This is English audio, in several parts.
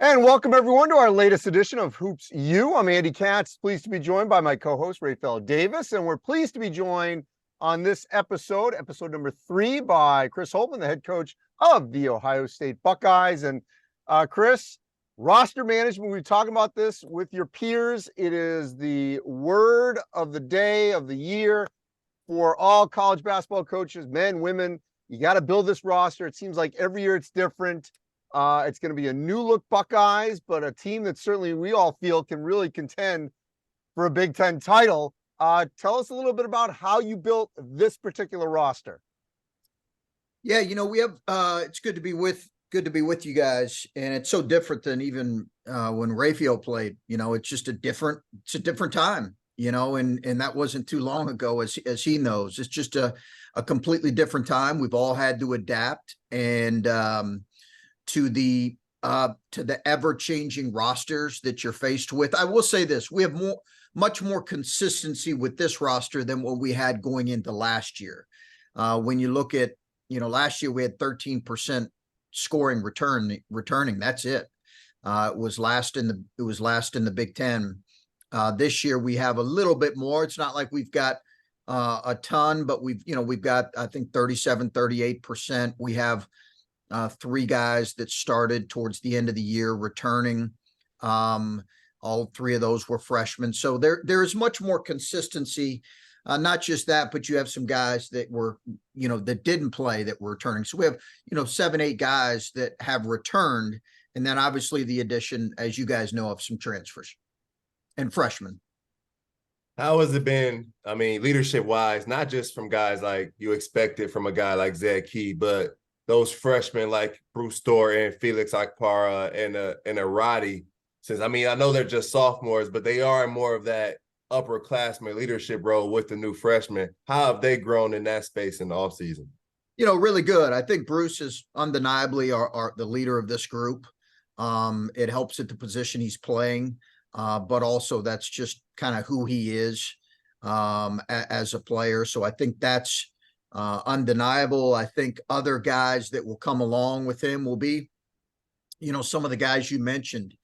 And welcome everyone to our latest edition of Hoops U. I'm Andy Katz, pleased to be joined by my co-host Raphael Davis, and we're pleased to be joined on this episode number 3, by Chris Holtmann, the head coach of the Ohio State Buckeyes. And Chris, roster management, we're talking about this with your peers. It is the word of the day, of the year for all college basketball coaches, men, women. You got to build this roster. It seems like every year it's different. It's going to be a new look Buckeyes, but a team that certainly we all feel can really contend for a Big Ten title. Tell us a little bit about how you built this particular roster. Yeah, we have it's good to be with you guys, and it's so different than even when Raphael played. It's just a different time, and that wasn't too long ago, as he knows. It's just a completely different time. We've all had to adapt and to the ever-changing rosters that you're faced with. I will say this: we have much more consistency with this roster than what we had going into last year. When you look at, last year we had 13% scoring returning. That's it. It was last in the Big Ten. This year we have a little bit more. It's not like we've got a ton, but we've got, I think, 37, 38%. We have 3 guys that started towards the end of the year returning. All 3 of those were freshmen. So there is much more consistency. Not just that, but you have some guys that were, that didn't play that were returning. So we have, 7, 8 guys that have returned. And then obviously the addition, as you guys know, of some transfers and freshmen. How has it been? I mean, leadership-wise, not just from guys like you expected from a guy like Zed Key, but those freshmen like Bruce Thor and Felix Akpara and a Roddy. Since, I mean, I know they're just sophomores, but they are in more of that upperclassman leadership role with the new freshmen. How have they grown in that space in the offseason? Really good. I think Bruce is undeniably the leader of this group. It helps at the position he's playing, but also that's just kind of who he is as a player. So I think that's undeniable. I think other guys that will come along with him will be, some of the guys you mentioned.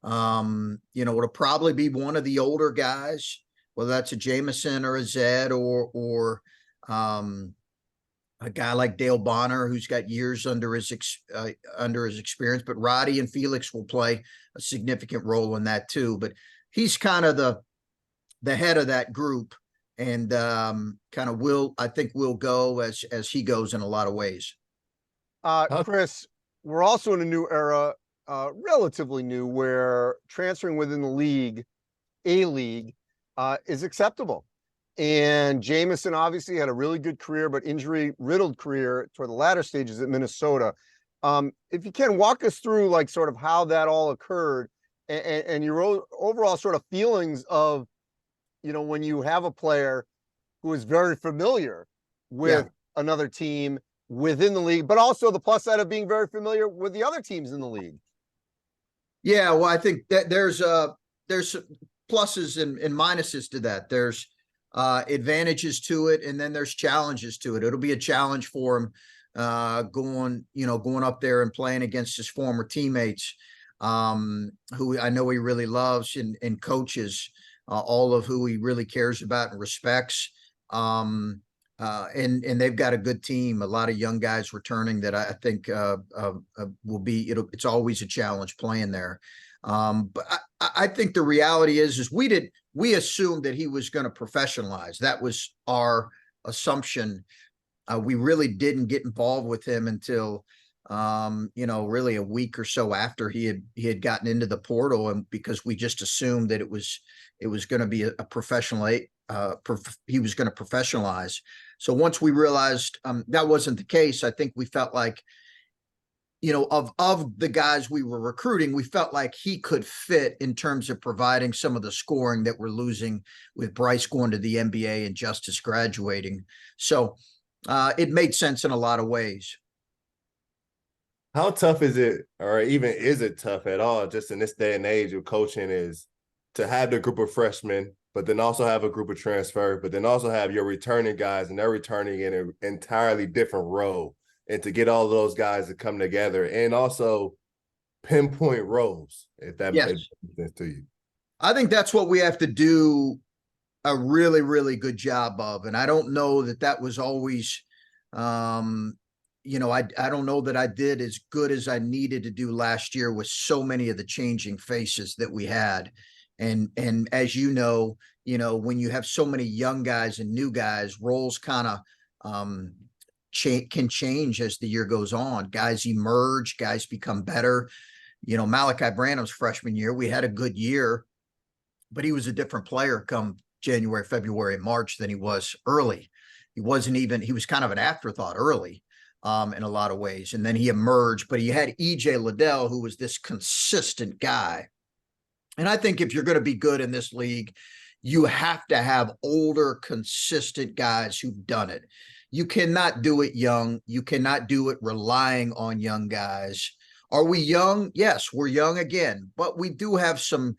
It'll probably be one of the older guys, whether that's a Jameson or a Zed or a guy like Dale Bonner, who's got years under his experience. But Roddy and Felix will play a significant role in that too. But he's kind of the head of that group, and kind of will go as he goes in a lot of ways. Chris, we're also in a new era, relatively new, where transferring within the league, is acceptable. And Jameson obviously had a really good career, but injury-riddled career toward the latter stages at Minnesota. If you can, walk us through like sort of how that all occurred and your overall sort of feelings of, when you have a player who is very familiar with another team within the league, but also the plus side of being very familiar with the other teams in the league. Yeah, well, I think that there's pluses and minuses to that. There's advantages to it, and then there's challenges to it. It'll be a challenge for him going up there and playing against his former teammates, who I know he really loves and coaches, all of who he really cares about and respects. And they've got a good team, a lot of young guys returning that I think will be, it's always a challenge playing there. But I think the reality is we assumed that he was going to professionalize. That was our assumption. We really didn't get involved with him until, really a week or so after he had gotten into the portal, and because we just assumed that it was going to be a professional. He was going to professionalize. So once we realized that wasn't the case, I think we felt like, of the guys we were recruiting, we felt like he could fit in terms of providing some of the scoring that we're losing with Bryce going to the NBA and Justice graduating. So it made sense in a lot of ways. How tough is it, or even is it tough at all, just in this day and age of coaching, is to have the group of freshmen, but then also have a group of transfer, but then also have your returning guys, and they're returning in an entirely different role, and to get all of those guys to come together, and also pinpoint roles, if that Yes. makes sense to you. I think that's what we have to do a really, really good job of. And I don't know that that was always, I don't know that I did as good as I needed to do last year with so many of the changing faces that we had. And as when you have so many young guys and new guys, roles kind of can change as the year goes on. Guys emerge, guys become better. Malachi Branham's freshman year, we had a good year, but he was a different player come January, February, and March than he was early. He was kind of an afterthought early in a lot of ways. And then he emerged, but he had EJ Liddell, who was this consistent guy. And I think if you're going to be good in this league, you have to have older, consistent guys who've done it. You cannot do it young. You cannot do it relying on young guys. Are we young? Yes, we're young again, but we do have some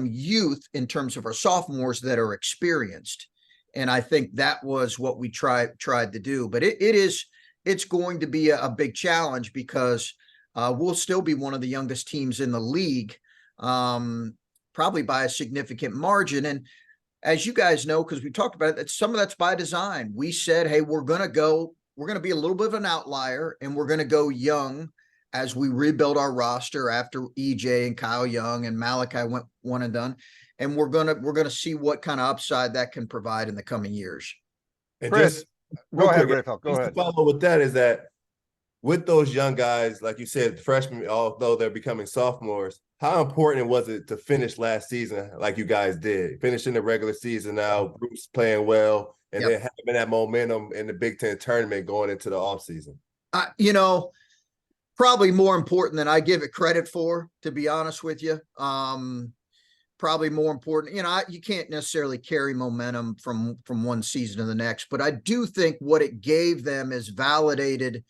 youth in terms of our sophomores that are experienced. And I think that was what we tried to do. But it's going to be a big challenge because we'll still be one of the youngest teams in the league, probably by a significant margin. And as you guys know, because we talked about it, some of that's by design. We said, hey, we're going to be a little bit of an outlier, and we're going to go young as we rebuild our roster after EJ and Kyle Young and Malachi went one and done. And we're gonna see what kind of upside that can provide in the coming years. And Chris, go ahead, Raphael. Go ahead. ahead. To follow with that is that with those young guys, like you said, freshmen, although they're becoming sophomores, how important was it to finish last season like you guys did? Finishing the regular season now, Bruce playing well, and then having that momentum in the Big Ten tournament going into the offseason? Probably more important than I give it credit for, to be honest with you. Probably more important. You can't necessarily carry momentum from one season to the next, but I do think what it gave them is validated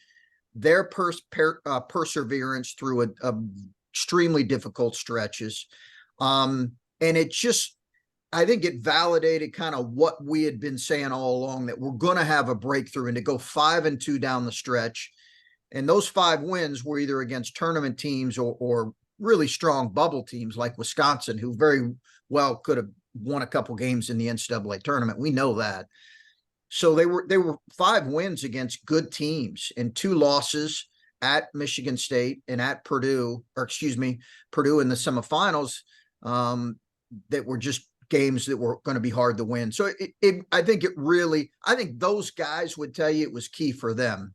their perseverance through a extremely difficult stretches. And I think it validated kind of what we had been saying all along, that we're going to have a breakthrough, and to go 5-2 down the stretch. And those 5 wins were either against tournament teams or really strong bubble teams like Wisconsin, who very well could have won a couple games in the NCAA tournament. We know that. So they were 5 wins against good teams and 2 losses at Michigan State and at Purdue in the semifinals that were just games that were going to be hard to win. So I think those guys would tell you it was key for them.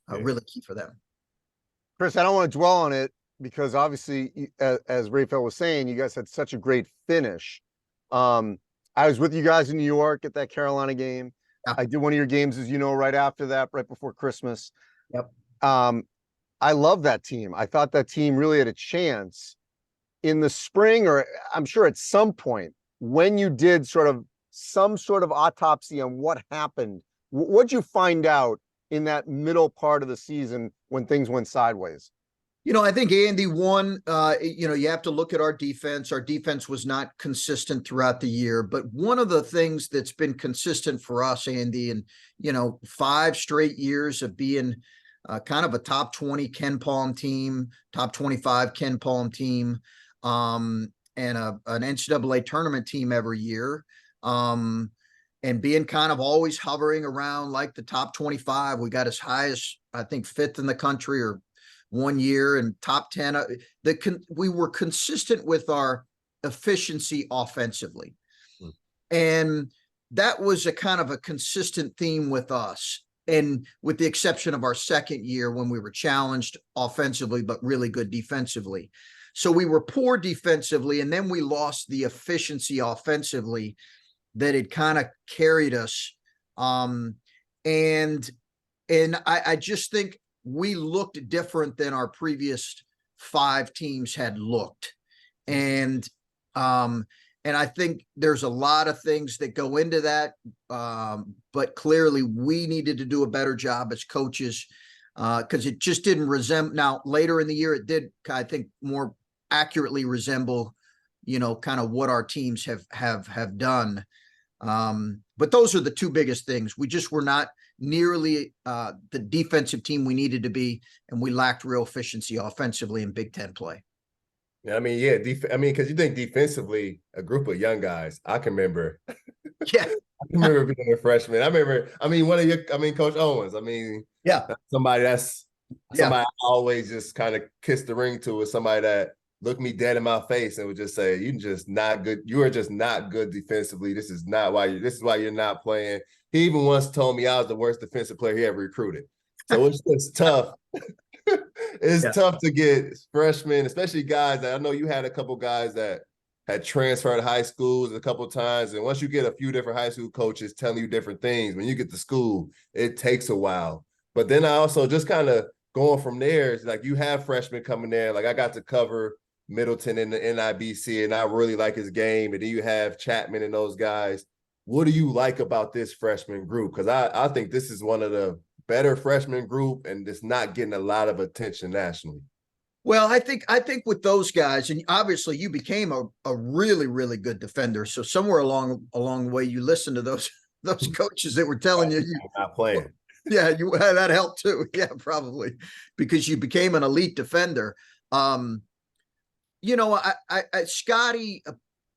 Really key for them. Chris, I don't want to dwell on it because obviously, as Raphael was saying, you guys had such a great finish. I was with you guys in New York at that Carolina game. Yeah. I did one of your games, as you know, right after that, right before Christmas. Yep. I love that team. I thought that team really had a chance in the spring, or I'm sure at some point when you did some sort of autopsy on what happened. What'd you find out in that middle part of the season when things went sideways? I think Andy, you have to look at our defense. Our defense was not consistent throughout the year, but one of the things that's been consistent for us, Andy, and, 5 straight years of being kind of a top 20 Ken Palm team, top 25 Ken Palm team, and an NCAA tournament team every year. And being kind of always hovering around like the top 25. We got as high as, I think, 5th in the country or one year, and top 10. We were consistent with our efficiency offensively. And that was a kind of a consistent theme with us. And with the exception of our second year when we were challenged offensively, but really good defensively. So we were poor defensively, and then we lost the efficiency offensively that had kind of carried us. And I just think we looked different than our previous 5 teams had looked. And I think there's a lot of things that go into that. But clearly we needed to do a better job as coaches because it just didn't resemble. Now, later in the year, it did, I think, more accurately resemble, kind of what our teams have done. But those are the 2 biggest things. We just were not nearly the defensive team we needed to be, and we lacked real efficiency offensively in Big Ten play. Yeah, I mean, yeah, because you think defensively, a group of young guys. I can remember. Yeah, I can remember being a freshman. Coach Owens. I mean, yeah, that's yeah. somebody I always just kind of kiss the ring to, is somebody that looked me dead in my face and would just say, "You're just not good. You are just not good defensively. This is why you're not playing." He even once told me I was the worst defensive player he ever recruited. So it's just tough. It's tough to get freshmen, especially guys that I know you had a couple guys that had transferred to high schools a couple of times. And once you get a few different high school coaches telling you different things, when you get to school, it takes a while. But then I also just kind of going from there, it's like you have freshmen coming there. Like I got to cover Middleton in the NIBC, and I really like his game. And then you have Chapman and those guys. What do you like about this freshman group? Because I think this is one of the better freshman group, and it's not getting a lot of attention nationally. Well, I think with those guys, and obviously you became a really, really good defender. So somewhere along the way, you listened to those coaches that were telling you not playing. Yeah, that helped too. Yeah, probably because you became an elite defender. Scotty,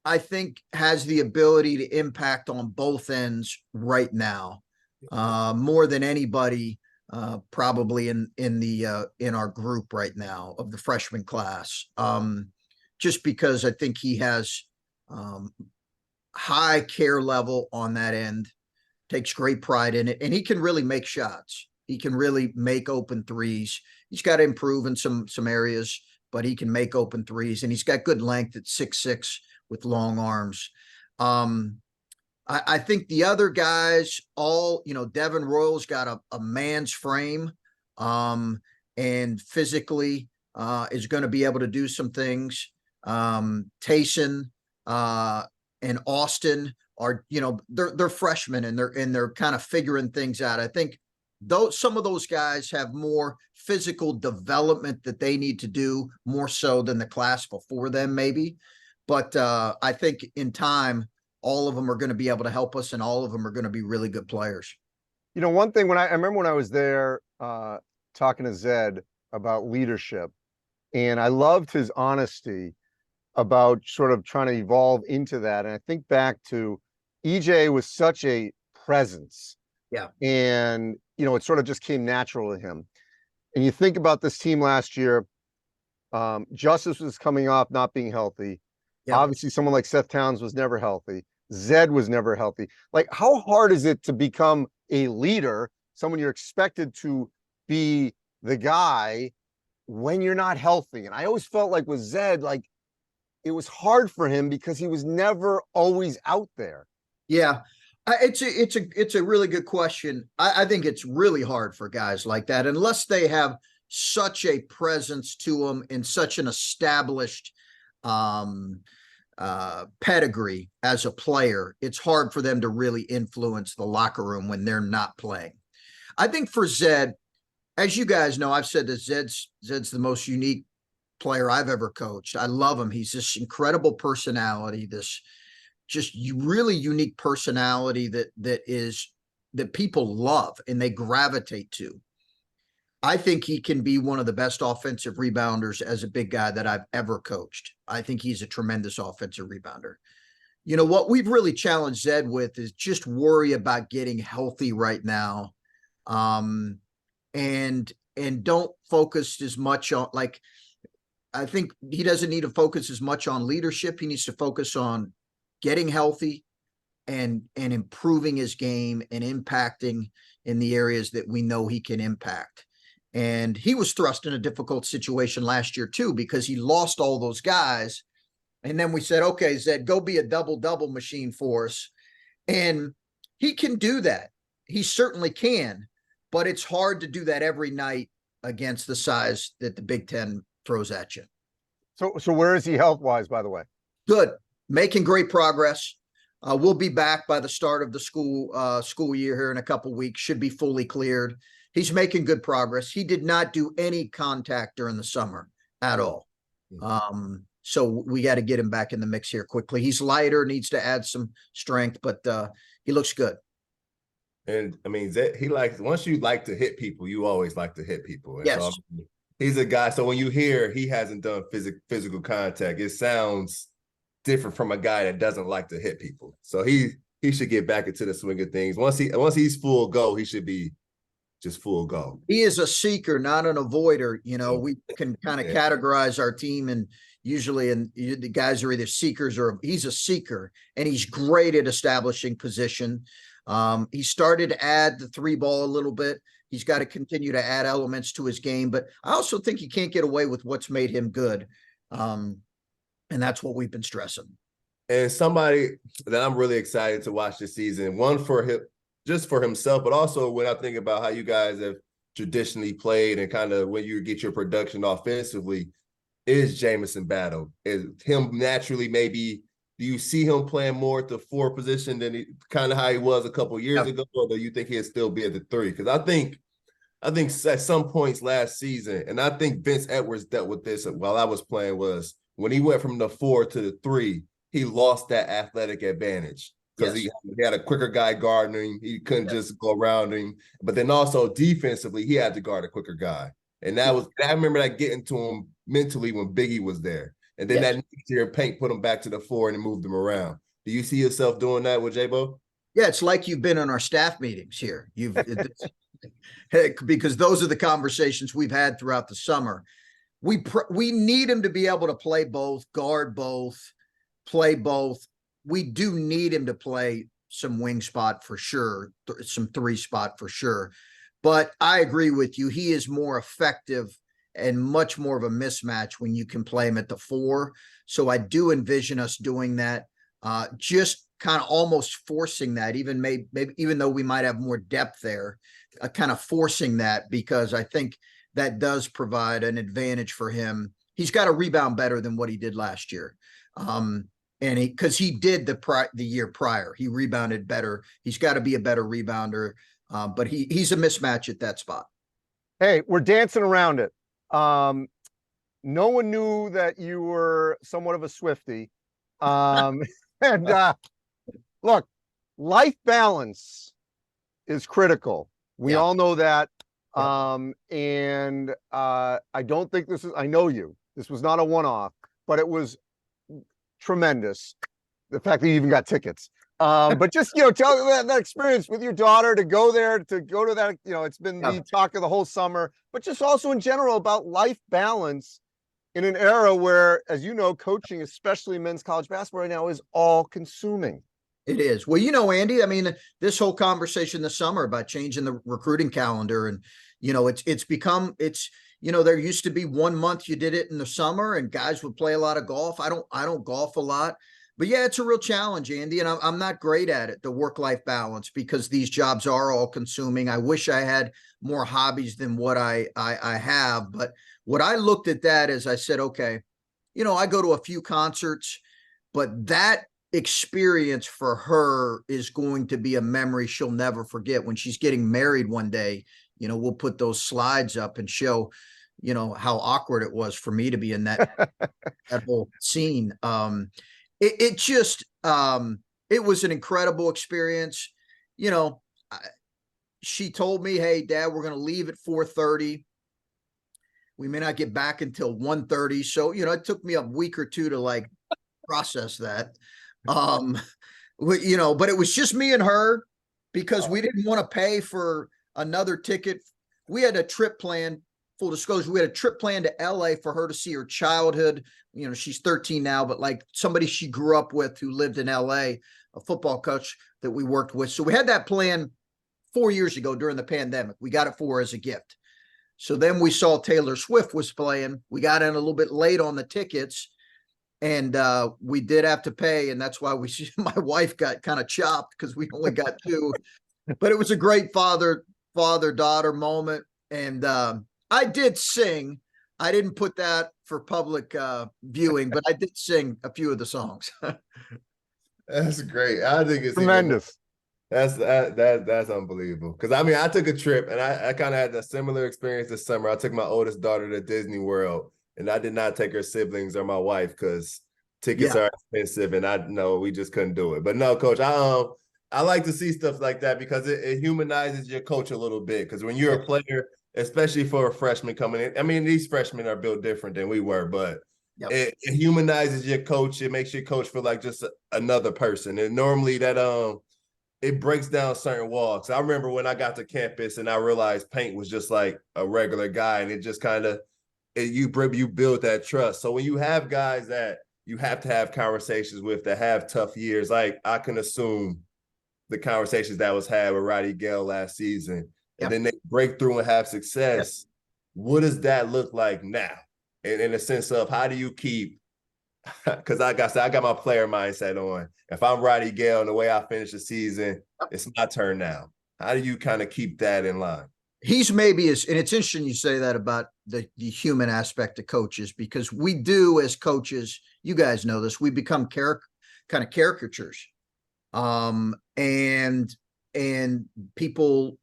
I think, has the ability to impact on both ends right now, more than anybody. Probably in our group right now of the freshman class, just because I think he has high care level on that end, takes great pride in it, and he can really make shots. He can really make open threes. He's got to improve in some areas, but he can make open threes, and he's got good length at 6'6" with long arms. I think the other guys Devin Royal's got a man's frame, and physically is going to be able to do some things. Tayson and Austin are, they're freshmen, and they're kind of figuring things out. I think some of those guys have more physical development that they need to do, more so than the class before them, maybe. But I think in time, all of them are going to be able to help us, and all of them are going to be really good players. One thing I remember when I was there talking to Zed about leadership, and I loved his honesty about sort of trying to evolve into that. And I think back to EJ was such a presence. Yeah. And, it sort of just came natural to him. And you think about this team last year, Justice was coming off not being healthy. Yeah. Obviously, someone like Seth Towns was never healthy. Zed was never healthy. Like, how hard is it to become a leader, someone you're expected to be the guy when you're not healthy? And I always felt like with Zed, like it was hard for him because he was never always out there. Yeah. It's a really good question. I think it's really hard for guys like that, unless they have such a presence to them and such an established pedigree as a player. It's hard for them to really influence the locker room when they're not playing. I think for Zed, as you guys know, I've said that Zed's the most unique player I've ever coached. I love him. He's this incredible personality, this just really unique personality that people love and they gravitate to. I think he can be one of the best offensive rebounders as a big guy that I've ever coached. I think he's a tremendous offensive rebounder. What we've really challenged Zed with is just worry about getting healthy right now. And don't focus as much on, like, I think he doesn't need to focus as much on leadership. He needs to focus on getting healthy and improving his game and impacting in the areas that we know he can impact. And he was thrust in a difficult situation last year too, because he lost all those guys. And then we said, okay, Zed, go be a double-double machine for us. And he can do that. He certainly can, but it's hard to do that every night against the size that the Big Ten throws at you. So where is he health-wise, by the way? Good. Making great progress. We'll be back by the start of the school year here in a couple of weeks. Should be fully cleared. He's making good progress. He did not do any contact during the summer at all. So we got to get him back in the mix here quickly. He's lighter, needs to add some strength, but he looks good. And I mean, he likes, once you like to hit people, you always like to hit people. And Yes. so he's a guy. So when you hear he hasn't done physical contact, it sounds different from a guy that doesn't like to hit people. So he should get back into the swing of things. Once he's full go, he should be just full go. He is a seeker, not an avoider. You know, we can kind of categorize our team, and usually the guys are either seekers or he's a seeker, and he's great at establishing position. He started to add the 3-ball a little bit. He's got to continue to add elements to his game, but I also think he can't get away with what's made him good. And that's what we've been stressing. And somebody that I'm really excited to watch this season, one for him, just for himself, but also when I think about how you guys have traditionally played and kind of when you get your production offensively, is Jamison Battle. Is him naturally maybe, do you see him playing more at the 4 position than kind of how he was a couple years ago, or do you think he'll still be at the 3? Because I think at some points last season, and I think Vince Edwards dealt with this while I was playing, was when he went from the 4 to the 3, he lost that athletic advantage because he had a quicker guy guarding him. He couldn't just go around him. But then also defensively, he had to guard a quicker guy. And I remember that getting to him mentally when Biggie was there. And then that next year, Paint put him back to the 4 and moved him around. Do you see yourself doing that with J-Bo? Yeah, it's like you've been on our staff meetings here. Because those are the conversations we've had throughout the summer. We need him to be able to play both, guard both, play both. We do need him to play some wing spot for sure, some 3 spot for sure. But I agree with you. He is more effective and much more of a mismatch when you can play him at the 4. So I do envision us doing that, just kind of almost forcing that, maybe even though we might have more depth there, kind of forcing that, because I think that does provide an advantage for him. He's got to rebound better than what he did last year. And because he did the year prior, he rebounded better. He's got to be a better rebounder, but he's a mismatch at that spot. Hey, we're dancing around it. No one knew that you were somewhat of a Swiftie. Look, life balance is critical. We all know that. And I don't think I know you. This was not a one-off, but it was tremendous. The fact that you even got tickets. But just, tell that experience with your daughter, to go there, to go to that, it's been the talk of the whole summer, but just also in general about life balance in an era where, as you know, coaching, especially men's college basketball right now, is all consuming. It is. Well, Andy, I mean, this whole conversation this summer about changing the recruiting calendar, and, there used to be 1 month you did it in the summer and guys would play a lot of golf. I don't golf a lot, but yeah, it's a real challenge, Andy. And I'm not great at it, the work-life balance, because these jobs are all consuming. I wish I had more hobbies than what I have. But what I looked at that is I said, okay, I go to a few concerts, but that experience for her is going to be a memory she'll never forget. When she's getting married one day, we'll put those slides up and show, how awkward it was for me to be in that whole scene. It was an incredible experience. She told me, hey, Dad, we're going to leave at 4:30. We may not get back until 1:30. So, it took me a week or two to process that. But it was just me and her, because we didn't want to pay for another ticket. We had a trip planned, full disclosure, we had a trip planned to LA for her to see her childhood. She's 13 now, but somebody she grew up with who lived in LA, a football coach that we worked with. So we had that plan 4 years ago during the pandemic. We got it for her as a gift. So then we saw Taylor Swift was playing. We got in a little bit late on the tickets, and we did have to pay. And that's why my wife got kind of chopped, because we only got 2, but it was a great father-daughter moment. And I did sing. I didn't put that for public viewing, but I did sing a few of the songs. That's great. I think it's tremendous. That's unbelievable. Because I took a trip, and I kind of had a similar experience this summer. I took my oldest daughter to Disney World, and I did not take her siblings or my wife because tickets are expensive, and we just couldn't do it. But no, Coach, I like to see stuff like that because it humanizes your coach a little bit. Because when you're a player, especially for a freshman coming in, I mean, these freshmen are built different than we were, but it humanizes your coach. It makes your coach feel like just another person. And normally that it breaks down certain walls. I remember when I got to campus and I realized Paint was just like a regular guy, and it just kind of you build that trust. So when you have guys that you have to have conversations with that have tough years, like I can assume the conversations that was had with Roddy Gale last season, and then they break through and have success. What does that look like now? In a sense of how do you keep, because like I said, I got my player mindset on. If I'm Roddy Gale and the way I finish the season, it's my turn now. How do you kind of keep that in line? He's maybe and it's interesting you say that about the human aspect of coaches, because we do as coaches, you guys know this, we become kind of caricatures. And people,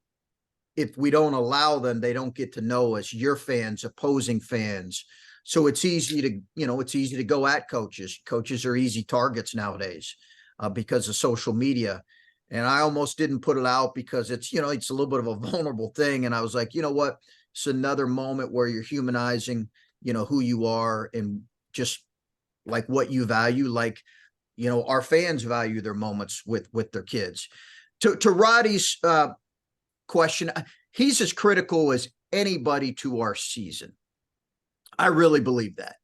if we don't allow them, they don't get to know us, your fans, opposing fans. So it's easy to go at coaches. Coaches are easy targets nowadays because of social media. And I almost didn't put it out because it's a little bit of a vulnerable thing. And I was like, you know what? It's another moment where you're humanizing, who you are and just like what you value. Like, our fans value their moments with their kids. To Roddy's question, he's as critical as anybody to our season. I really believe that.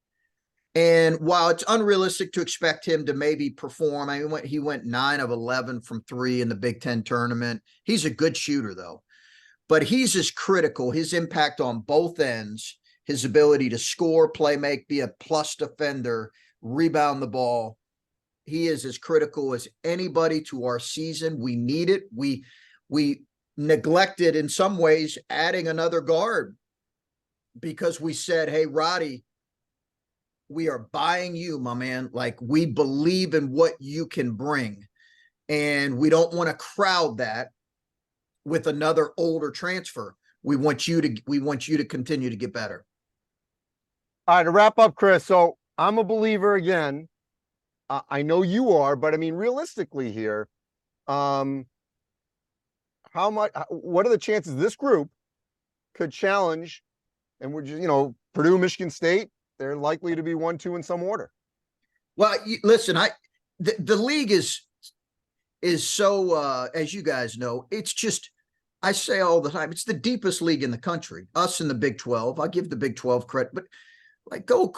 And while it's unrealistic to expect him to maybe perform, I mean, he went 9 of 11 from 3 in the Big Ten tournament. He's a good shooter, though. But he's as critical, his impact on both ends, his ability to score, play, make, be a plus defender, rebound the ball. He is as critical as anybody to our season. We need it. We neglected in some ways adding another guard because we said, hey, Roddy, we are buying you, my man. Like, we believe in what you can bring. And we don't want to crowd that with another older transfer. We want you to continue to get better. All right, to wrap up, Chris. So I'm a believer again. I know you are, but I mean, realistically here, what are the chances this group could challenge? And we're just, Purdue, Michigan State, they're likely to be 1-2 in some order. Well, listen, the league is so, as you guys know, it's just, I say all the time, it's the deepest league in the country. Us in the Big 12, I give the Big 12 credit, but go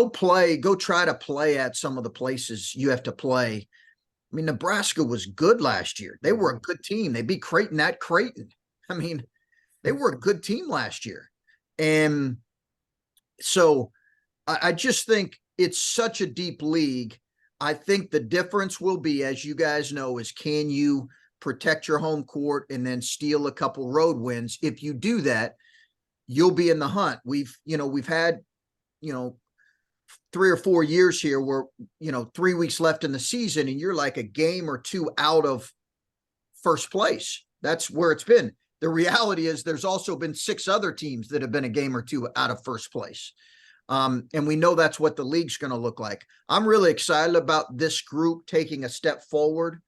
try to play at some of the places you have to play. I mean, Nebraska was good last year. They were a good team. They beat Creighton at Creighton. I mean, they were a good team last year. And so I just think it's such a deep league. I think the difference will be, as you guys know, is can you protect your home court and then steal a couple road wins? If you do that, you'll be in the hunt. We've had, 3 or 4 years here where, 3 weeks left in the season and you're like a game or two out of first place. That's where it's been. The reality is there's also been 6 other teams that have been a game or two out of first place. And we know that's what the league's going to look like. I'm really excited about this group taking a step forward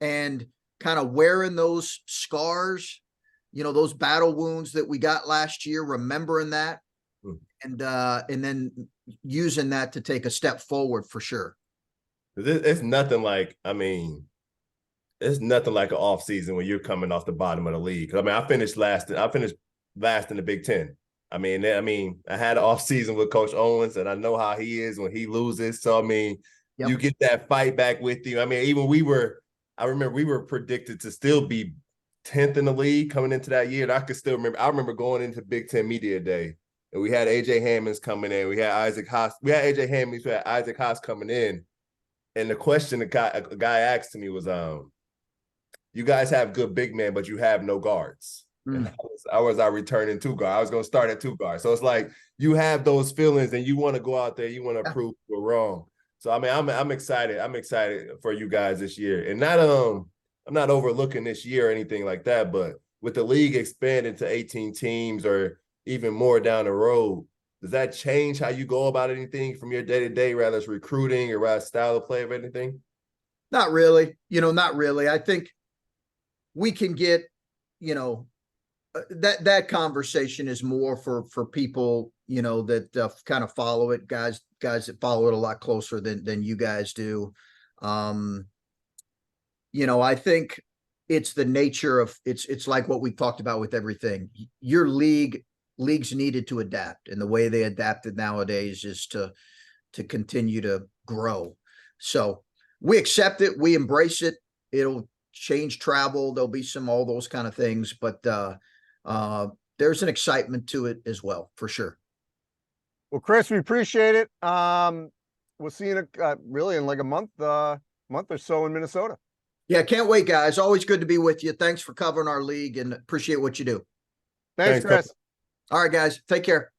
and kind of wearing those scars, those battle wounds that we got last year, remembering that, and then using that to take a step forward for sure. It's nothing like, it's nothing like an off season when you're coming off the bottom of the league. I mean, I finished last in the Big Ten. I had an off season with Coach Owens, and I know how he is when he loses. So, you get that fight back with you. I remember we were predicted to still be 10th in the league coming into that year. And I remember going into Big Ten Media Day, and we had AJ Hammonds coming in. We had Isaac Haas. We had AJ Hammonds. We had Isaac Haas coming in. And the question a guy asked to me was, you guys have good big men, but you have no guards. And I was returning 2 guard. I was going to start at 2 guard. So it's like you have those feelings and you want to go out there, you want to prove you're wrong. So I'm excited. I'm excited for you guys this year. And I'm not overlooking this year or anything like that, but with the league expanding to 18 teams or even more down the road, does that change how you go about anything from your day-to-day, whether it's recruiting or rather style of play or anything? Not really. Not really. I think we can get, you know, that conversation is more for people, that kind of follow it, guys that follow it a lot closer than you guys do. Um, I think it's the nature of it's like what we talked about with everything. Your leagues needed to adapt, and the way they adapted nowadays is to continue to grow. So we accept it, we embrace it. It'll change travel. There'll be all those kind of things, but there's an excitement to it as well, for sure. Well, Chris, we appreciate it. We'll see you really in like a month or so in Minnesota. Yeah, can't wait, guys. Always good to be with you. Thanks for covering our league and appreciate what you do. Thanks, Chris. All right, guys. Take care.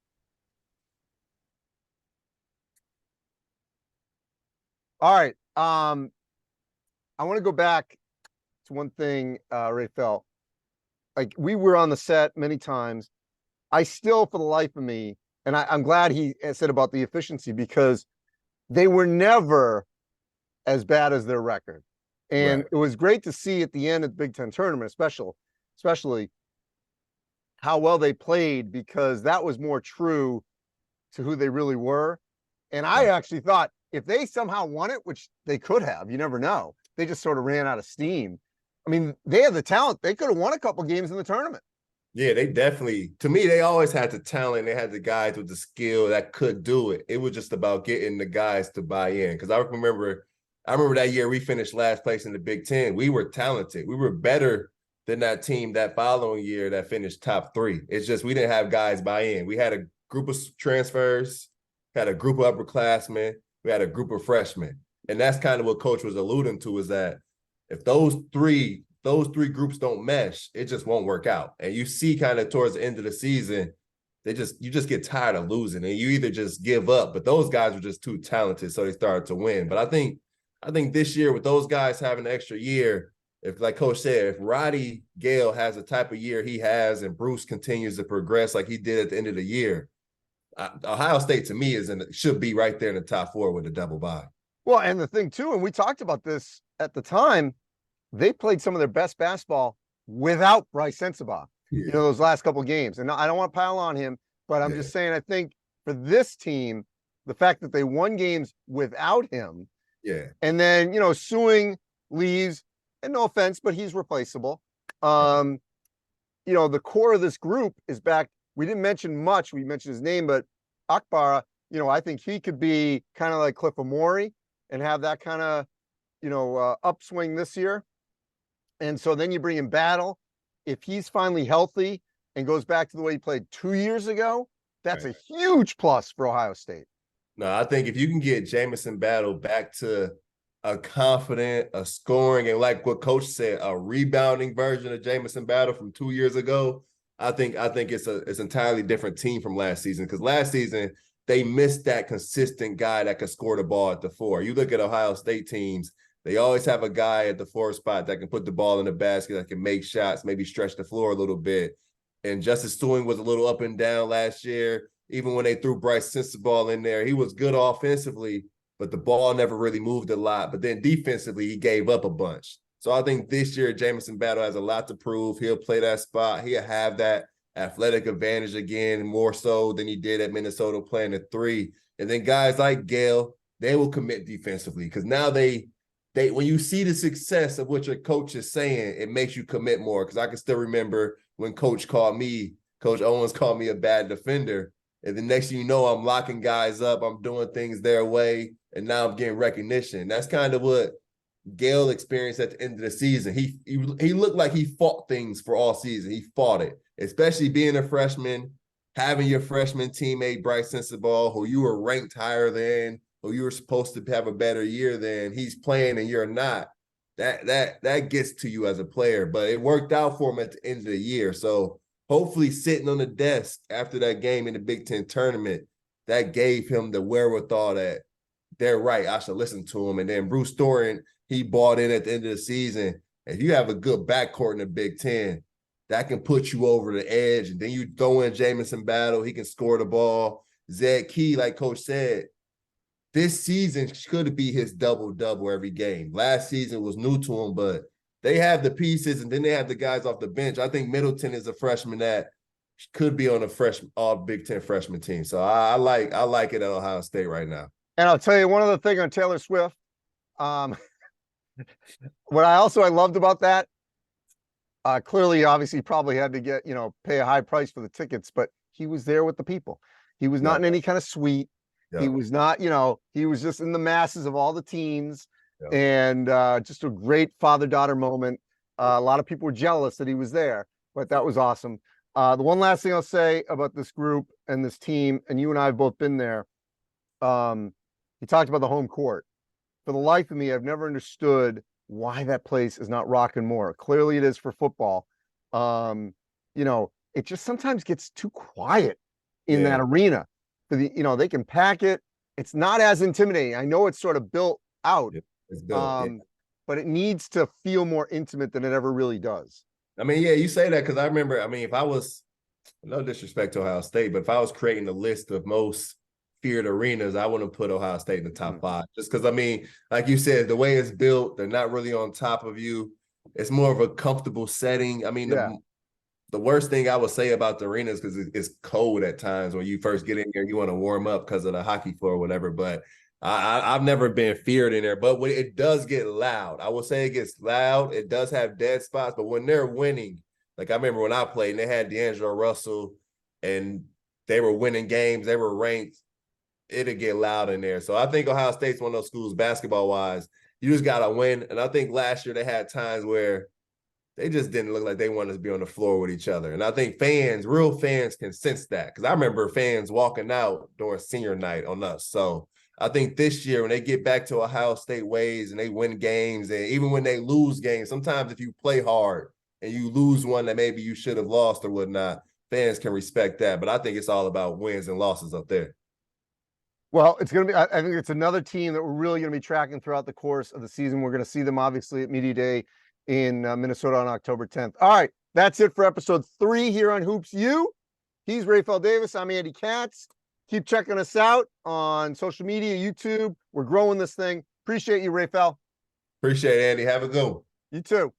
All right. I want to go back to one thing, Raphael. Like, we were on the set many times. I still, for the life of me, and I'm glad he said about the efficiency, because they were never as bad as their record. And It was great to see at the end of the Big Ten tournament, especially how well they played, because that was more true to who they really were. And I actually thought if they somehow won it, which they could have, you never know, they just sort of ran out of steam. I mean, they had the talent. They could have won a couple games in the tournament. Yeah, they definitely, to me, they always had the talent. They had the guys with the skill that could do it. It was just about getting the guys to buy in. Because I remember that year we finished last place in the Big Ten. We were talented. We were better than that team that following year that finished top 3. It's just we didn't have guys buy in. We had a group of transfers, had a group of upperclassmen, we had a group of freshmen. And that's kind of what Coach was alluding to, is that if those three groups don't mesh, it just won't work out. And you see kind of towards the end of the season, you just get tired of losing and you either just give up, but those guys were just too talented, so they started to win. But I think this year, with those guys having an extra year, if, like Coach said, if Roddy Gale has the type of year he has and Bruce continues to progress like he did at the end of the year, Ohio State, to me, should be right there in the top 4 with a double bye. Well, and the thing too, and we talked about this at the time, they played some of their best basketball without Bryce Sensabaugh, those last couple of games. And I don't want to pile on him, but I'm just saying, I think for this team, the fact that they won games without him, and then, Suing leaves, and no offense, but he's replaceable. The core of this group is back. We didn't mention much. We mentioned his name, but Akbara, I think he could be kind of like Cliff Amori and have that kind of, upswing this year. And so then you bring in Battle. If he's finally healthy and goes back to the way he played 2 years ago, that's a huge plus for Ohio State. No, I think if you can get Jamison Battle back to a confident, a scoring, and like what Coach said, a rebounding version of Jamison Battle from 2 years ago, I think it's an entirely different team from last season. Because last season they missed that consistent guy that could score the ball at the 4. You look at Ohio State teams, they always have a guy at the 4 spot that can put the ball in the basket, that can make shots, maybe stretch the floor a little bit. And Justice Suing was a little up and down last year. Even when they threw Bryce Sensabaugh in there, he was good offensively, but the ball never really moved a lot. But then defensively, he gave up a bunch. So I think this year, Jamison Battle has a lot to prove. He'll play that spot. He'll have that athletic advantage again, more so than he did at Minnesota playing the 3. And then guys like Gale, they will commit defensively, because now they when you see the success of what your coach is saying, it makes you commit more. Because I can still remember when Coach Owens called me a bad defender. And the next thing you know, I'm locking guys up. I'm doing things their way. And now I'm getting recognition. That's kind of what Gale experienced at the end of the season. He looked like he fought things for all season. He fought it, especially being a freshman, having your freshman teammate, Bryce Sensabaugh, who you were ranked higher than, who you were supposed to have a better year than. He's playing and you're not. That gets to you as a player. But it worked out for him at the end of the year. So hopefully sitting on the desk after that game in the Big Ten tournament, that gave him the wherewithal that they're right, I should listen to him. And then Bruce Doran, he bought in at the end of the season. If you have a good backcourt in the Big Ten, that can put you over the edge. And then you throw in Jamison Battle, he can score the ball. Zed Key, like Coach said, this season could be his double-double every game. Last season was new to him, but they have the pieces, and then they have the guys off the bench. I think Middleton is a freshman that could be on a all Big Ten freshman team. So I like it at Ohio State right now. And I'll tell you one other thing on Taylor Swift. What I loved about that, clearly, obviously, probably had to pay a high price for the tickets, but he was there with the people. He was not in any kind of suite. He was not, he was just in the masses of all the teams, and just a great father-daughter moment. A lot of people were jealous that he was there, but that was awesome. The one last thing I'll say about this group and this team, and you and I have both been there. You talked about the home court. For the life of me, I've never understood why that place is not rocking more. Clearly it is for football. It just sometimes gets too quiet in that arena. They can pack it. It's not as intimidating. I know it's sort of built out, it's built, but it needs to feel more intimate than it ever really does. I mean, yeah, you say that because I remember, if I was, no disrespect to Ohio State, but if I was creating a list of most feared arenas, I wouldn't put Ohio State in the top 5. Just because, like you said, the way it's built, they're not really on top of you. It's more of a comfortable setting. The worst thing I would say about the arena is because it's cold at times when you first get in there, you want to warm up because of the hockey floor or whatever. But I've never been feared in there. But when it does get loud, I will say it gets loud. It does have dead spots. But when they're winning, like I remember when I played and they had D'Angelo Russell and they were winning games, they were ranked, it'll get loud in there. So I think Ohio State's one of those schools basketball-wise, you just got to win. And I think last year they had times where they just didn't look like they wanted to be on the floor with each other. And I think real fans can sense that. Because I remember fans walking out during senior night on us. So I think this year when they get back to Ohio State ways and they win games, and even when they lose games, sometimes if you play hard and you lose one that maybe you should have lost or whatnot, fans can respect that. But I think it's all about wins and losses up there. Well, it's going to be, I think it's another team that we're really going to be tracking throughout the course of the season. We're going to see them obviously at Media Day in Minnesota on October 10th. All right, that's it for episode 3 here on HoopsU. He's Rapheal Davis. I'm Andy Katz. Keep checking us out on social media, YouTube. We're growing this thing. Appreciate you, Rapheal. Appreciate it, Andy. Have a good one. You too.